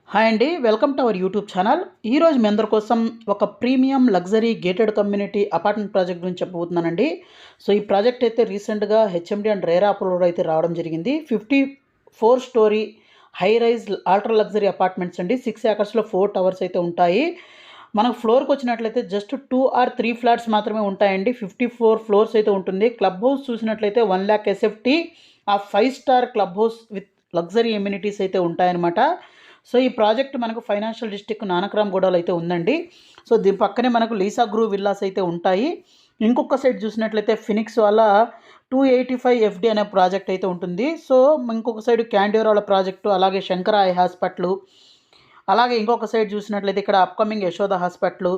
Hi అండి, welcome to our YouTube channel. ఈరోజు మీ అందరి కోసం ఒక premium luxury gated community apartment project గురించి చెప్పబోతున్నానండి. సో ఈ ప్రాజెక్ట్ అయితే రీసెంట్గా హెచ్ఎండి అండ్ రేరా అప్రూవల్ అయితే రావడం జరిగింది. 54 storey high rise ultra luxury apartments అండి. 6 ఏకర్స్లో 4 టవర్స్ అయితే ఉంటాయి. మనకు ఫ్లోర్కి వచ్చినట్లయితే జస్ట్ 2 or 3 ఫ్లాట్స్ మాత్రమే ఉంటాయండి. 54 ఫ్లోర్స్ అయితే ఉంటుంది. క్లబ్ హౌస్ చూసినట్లయితే 1 lakh ఎస్ఎఫ్టీ, ఆ 5 star club house with luxury amenities అయితే ఉంటాయన్నమాట. సో ఈ ప్రాజెక్ట్ మనకు ఫైనాన్షియల్ డిస్ట్రిక్ట్ నానక్రామ్ గూడలో అయితే ఉందండి. సో దీని పక్కనే మనకు లీసా గ్రూ విల్లాస్ అయితే ఉంటాయి. ఇంకొక సైడ్ చూసినట్లయితే ఫినిక్స్ వాళ్ళ 285 ఎఫ్డి అనే ప్రాజెక్ట్ అయితే ఉంటుంది. సో ఇంకొక సైడ్ క్యాండియర్ వాళ్ళ ప్రాజెక్టు, అలాగే శంకర ఐ హాస్పిటల్, అలాగే ఇంకొక సైడ్ చూసినట్లయితే ఇక్కడ అప్కమింగ్ యశోద హాస్పిటల్,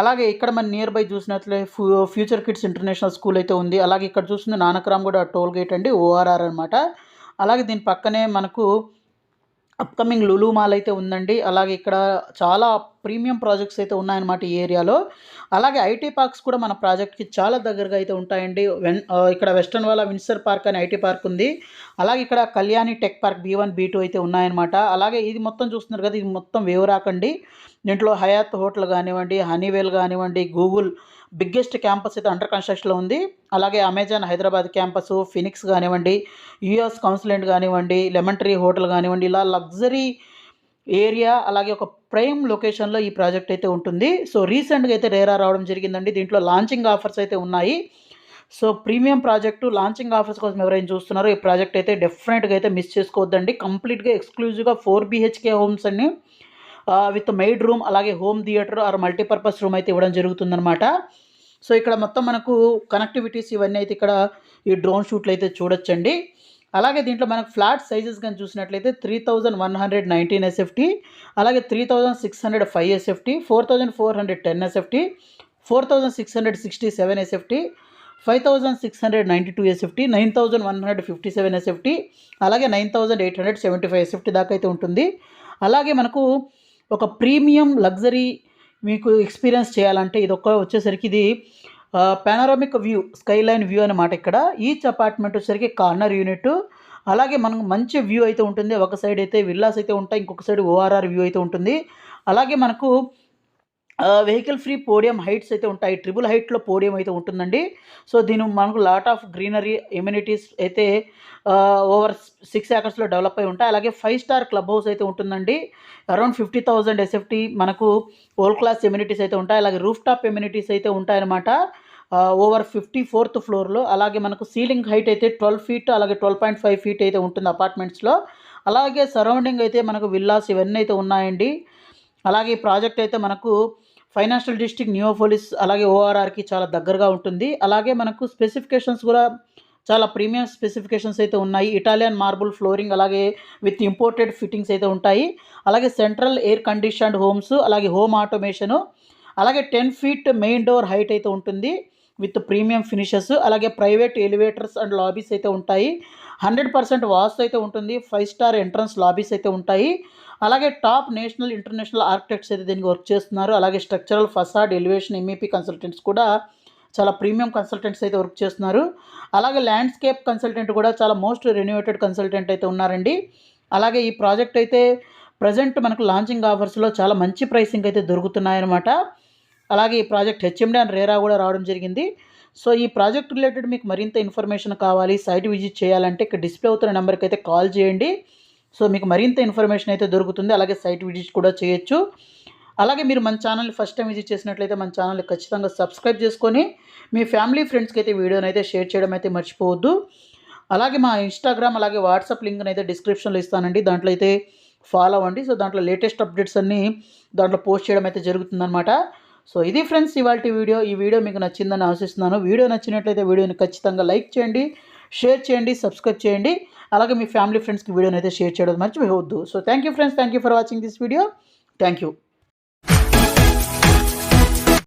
అలాగే ఇక్కడ మన నియర్ బై చూసినట్లయితే ఫ్యూచర్ కిడ్స్ ఇంటర్నేషనల్ స్కూల్ అయితే ఉంది. అలాగే ఇక్కడ చూస్తుంది నానక్రామ్ కూడా టోల్ గేట్ అండి, ఓఆర్ఆర్ అనమాట. అలాగే దీని పక్కనే మనకు అప్కమింగ్ లులు మాల్ అయితే ఉందండి. అలాగే ఇక్కడ చాలా ప్రీమియం ప్రాజెక్ట్స్ అయితే ఉన్నాయన్నమాట ఈ ఏరియాలో. అలాగే ఐటీ పార్క్స్ కూడా మన ప్రాజెక్ట్కి చాలా దగ్గరగా అయితే ఉంటాయండి. ఇక్కడ వెస్టర్న్ వాళ్ళ విన్సర్ పార్క్ అనే ఐటీ పార్క్ ఉంది. అలాగే ఇక్కడ Kalyani tech park B1 B2 అయితే ఉన్నాయన్నమాట. అలాగే ఇది మొత్తం చూస్తున్నారు కదా, ఇది మొత్తం వేవరాకండి. దీంట్లో హయాత్ హోటల్ కానివ్వండి, హనీవెల్ కానివ్వండి, గూగుల్ బిగ్గెస్ట్ క్యాంపస్ అయితే అండర్ కన్స్ట్రక్షన్లో ఉంది. అలాగే అమెజాన్ హైదరాబాద్ క్యాంపస్, ఫినిక్స్ కానివ్వండి, యూఎస్ కౌన్సిలెంట్ కానివ్వండి, లెమన్ ట్రీ హోటల్ కానివ్వండి, ఇలా లగ్జరీ ఏరియా, అలాగే ఒక ప్రైమ్ లొకేషన్లో ఈ ప్రాజెక్ట్ అయితే ఉంటుంది. సో రీసెంట్గా అయితే రేరా రావడం జరిగిందండి. దీంట్లో లాంచింగ్ ఆఫర్స్ అయితే ఉన్నాయి. So premium project launching offers కోసం ఎవరైనా చూస్తున్నారో ఈ ప్రాజెక్ట్ అయితే డెఫినెట్గా అయితే మిస్ చేసుకోవద్దండి. కంప్లీట్గా ఎక్స్క్లూజివ్గా 4 BHK హోమ్స్ అన్ని విత్ మెయిడ్ రూమ్, అలాగే home theatre are multipurpose room అయితే ఇవ్వడం జరుగుతుందన్నమాట. సో ఇక్కడ మొత్తం మనకు కనెక్టివిటీస్ ఇవన్నీ అయితే ఇక్కడ ఈ డ్రోన్ షూట్లు అయితే చూడొచ్చండి. అలాగే దీంట్లో మనకు ఫ్లాట్ సైజెస్ కానీ చూసినట్లయితే 3119 ఎస్ఎఫ్టీ, అలాగే 3605 SFT, 4410 SFT, 4667 SFT, 5692 SFT, 9157 SFT, అలాగే 9875 ఎస్ఎఫ్టీ దాకా అయితే ఉంటుంది. అలాగే మనకు ఒక ప్రీమియం లగ్జరీ మీకు ఎక్స్పీరియన్స్ చేయాలంటే ఇది వచ్చేసరికి ఇది పానరామిక్ వ్యూ, స్కైలైన్ వ్యూ అనమాట. ఇక్కడ ఈచ్ అపార్ట్మెంట్ వచ్చేసరికి కార్నర్ యూనిట్, అలాగే మనకు మంచి వ్యూ అయితే ఉంటుంది. ఒక సైడ్ అయితే విల్లాస్ అయితే ఉంటాయి, ఇంకొక సైడ్ ఓఆర్ఆర్ వ్యూ అయితే ఉంటుంది. అలాగే మనకు వెహికల్ ఫ్రీ పోడియం హైట్స్ అయితే ఉంటాయి. ట్రిపుల్ హైట్లో పోడియం అయితే ఉంటుందండి. సో దీని మనకు లాట్ ఆఫ్ గ్రీనరీ ఎమ్యూనిటీస్ అయితే ఓవర్ 6 ఏకర్స్లో డెవలప్ అయి ఉంటాయి. అలాగే 5 స్టార్ క్లబ్ హౌస్ అయితే ఉంటుందండి. అరౌండ్ 50,000 ఎస్ఎఫ్టీ మనకు ఓల్డ్ క్లాస్ ఎమ్యూనిటీస్ అయితే ఉంటాయి. అలాగే రూఫ్ టాప్ ఎమ్యూనిటీస్ అయితే ఉంటాయన్నమాట ఓవర్ 54th ఫ్లోర్లో. అలాగే మనకు సీలింగ్ హైట్ అయితే 12 feet, అలాగే 12.5 feet అయితే ఉంటుంది అపార్ట్మెంట్స్లో. అలాగే సరౌండింగ్ అయితే మనకు విల్లాస్ ఇవన్నీ అయితే ఉన్నాయండి. అలాగే ఈ ప్రాజెక్ట్ అయితే మనకు ఫైనాన్షియల్ డిస్ట్రిక్ట్ నియోపోలిస్, అలాగే ఓఆర్ఆర్కి చాలా దగ్గరగా ఉంటుంది. అలాగే మనకు స్పెసిఫికేషన్స్ కూడా చాలా ప్రీమియం స్పెసిఫికేషన్స్ అయితే ఉన్నాయి. ఇటాలియన్ మార్బుల్ ఫ్లోరింగ్, అలాగే విత్ ఇంపోర్టెడ్ ఫిట్టింగ్స్ అయితే ఉంటాయి. అలాగే సెంట్రల్ ఎయిర్ కండిషన్డ్ హోమ్స్, అలాగే హోమ్ ఆటోమేషను, అలాగే 10 feet మెయిన్ డోర్ హైట్ అయితే ఉంటుంది విత్ ప్రీమియం ఫినిషెస్. అలాగే ప్రైవేట్ ఎలివేటర్స్ అండ్ లాబీస్ అయితే ఉంటాయి. 100% వాస్తు అయితే ఉంటుంది. 5 స్టార్ ఎంట్రన్స్ లాబీస్ అయితే ఉంటాయి. అలాగే టాప్ నేషనల్ ఇంటర్నేషనల్ ఆర్కిటెక్ట్స్ అయితే దీనికి వర్క్ చేస్తున్నారు. అలాగే structural facade elevation MEP consultants కూడా చాలా ప్రీమియం కన్సల్టెంట్స్ అయితే వర్క్ చేస్తున్నారు. అలాగే ల్యాండ్స్కేప్ కన్సల్టెంట్ కూడా చాలా మోస్ట్ రెన్యూవేటెడ్ కన్సల్టెంట్ అయితే ఉన్నారండి. అలాగే ఈ ప్రాజెక్ట్ అయితే ప్రజెంట్ మనకు లాంచింగ్ ఆఫర్స్లో చాలా మంచి ప్రైసింగ్ అయితే దొరుకుతున్నాయన్నమాట. అలాగే ఈ ప్రాజెక్ట్ హెచ్ఎండి అండ్ రేరా కూడా రావడం జరిగింది. సో ఈ ప్రాజెక్ట్ రిలేటెడ్ మీకు మరింత ఇన్ఫర్మేషన్ కావాలి, సైట్ విజిట్ చేయాలంటే ఇక్కడ డిస్ప్లే అవుతున్న నెంబర్కి అయితే కాల్ చేయండి. సో మీకు మరింత ఇన్ఫర్మేషన్ అయితే దొరుకుతుంది. అలాగే సైట్ విజిట్ కూడా చేయొచ్చు. అలాగే మీరు మన ఛానల్ని ఫస్ట్ టైం విజిట్ చేసినట్లయితే మన ఛానల్ని ఖచ్చితంగా సబ్స్క్రైబ్ చేసుకొని మీ ఫ్యామిలీ ఫ్రెండ్స్కి అయితే వీడియోని అయితే షేర్ చేయడం అయితే మర్చిపోవద్దు. అలాగే మా ఇన్స్టాగ్రామ్, అలాగే వాట్సాప్ లింక్ని అయితే డిస్క్రిప్షన్లో ఇస్తానండి, దాంట్లో అయితే ఫాలో అవ్వండి. సో దాంట్లో లేటెస్ట్ అప్డేట్స్ అన్నీ దాంట్లో పోస్ట్ చేయడం అయితే జరుగుతుందన్నమాట. సో ఇది ఫ్రెండ్స్ ఇవాళ వీడియో. ఈ వీడియో మీకు నచ్చిందని ఆశిస్తున్నాను. వీడియో నచ్చినట్లయితే వీడియోని ఖచ్చితంగా లైక్ చేయండి, షేర్ చేయండి, సబ్స్క్రైబ్ చేయండి. అలాగే మీ ఫ్యామిలీ ఫ్రెండ్స్కి వీడియోని అయితే షేర్ చేయడం మర్చిపోవద్దు. So thank you friends, thank you for watching this video. Thank you.